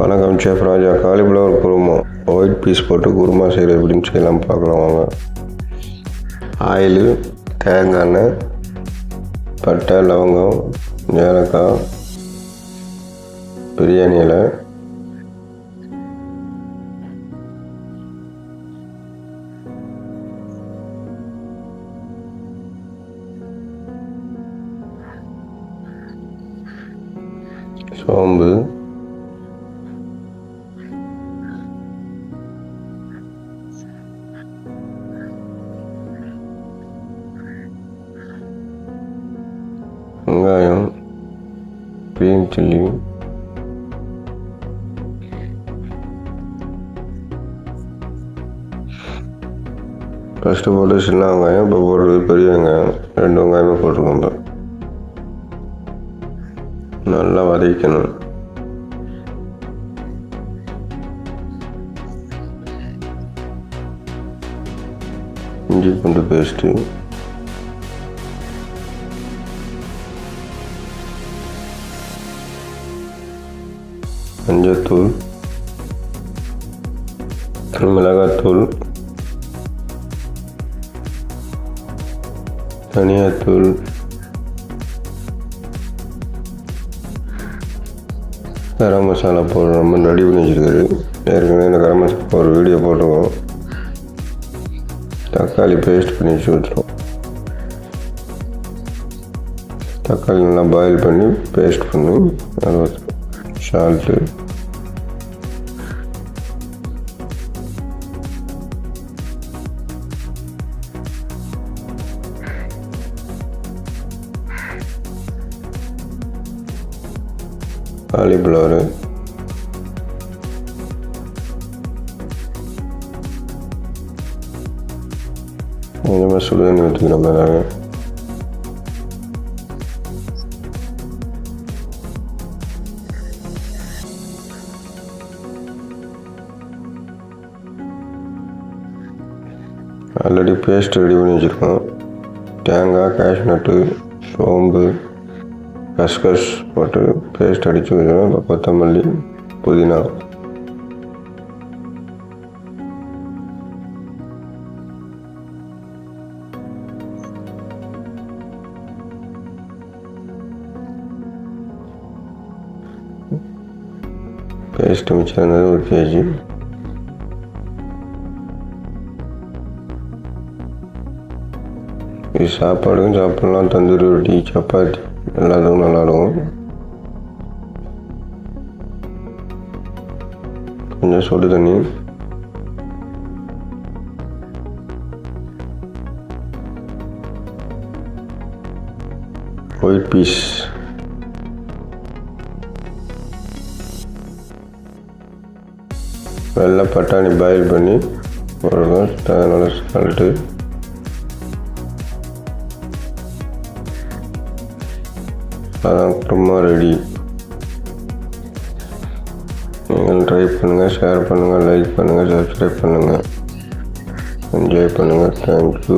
வணக்கம் செஃப் ராஜா. Cauliflower kurma white piece போட்டு குருமா செய்கிறது எப்படின்னு செய்யலாம் பார்க்கலாம் வாங்க. ஆயிலு, தேங்காய் எண்ணெய், பட்டை, லவங்கம், ஏலக்காய், பிரியாணி இலை, சோம்பு, வெங்காயம், கிரீன் சில்லி, ஃபஸ்ட்டு போட்டு சின்ன வெங்காயம், இப்போ போடுறது பெரிய வெங்காயம், 2 வெங்காயமே போட்டுக்கோங்க. நல்லா வதக்கணும். இஞ்சி பூண்டு பேஸ்ட்டு, மஞ்சத்தூள், மிளகாத்தூள், தனியாத்தூள், கரம் மசாலா பவுடர் நம்ம ரெடி பண்ணி வச்சுருக்காரு. ஏற்கனவே இந்த கரம் மசாலா பவுடர் வீடியோ போட்டுருவோம். தக்காளி பேஸ்ட் பண்ணி வச்சுருவோம். தக்காளி நல்லா பாயில் பண்ணி பேஸ்ட் பண்ணி அது சால்ட்டு, காலிஃப்ளவரு, கொஞ்சமாக சுடு தண்ணி ஊற்றிக்கிறோம். மேலே ஆல்ரெடி பேஸ்ட் ரெடி பண்ணி வச்சுருக்கோம். தேங்காய், கேஷ்நட்டு, சோம்பு, கஸ்கஸ் போட்டு பேஸ்ட் அடித்து வச்சுருக்கோம். இப்போ கொத்தமல்லி, புதினா, பேஸ்ட் மிச்சம் இருந்தது 1 kg. இது சாப்பாடுக்கும் சாப்பிட்லாம். தந்தூரி ரொட்டி, சப்பாத்தி எல்லாத்துக்கும் நல்லாயிருக்கும். கொஞ்சம் சுடு தண்ணி, ஒயிட் பீஸ், வெள்ளை பட்டாணி பாயில் பண்ணி போடணும். அதனால சால்ட்டு, அதான் குருமா ரெடி. நீங்கள் ட்ரை பண்ணுங்கள், ஷேர் பண்ணுங்கள், லைக் பண்ணுங்கள், சப்ஸ்கிரைப் பண்ணுங்கள், என்ஜாய் பண்ணுங்கள். தேங்க்யூ.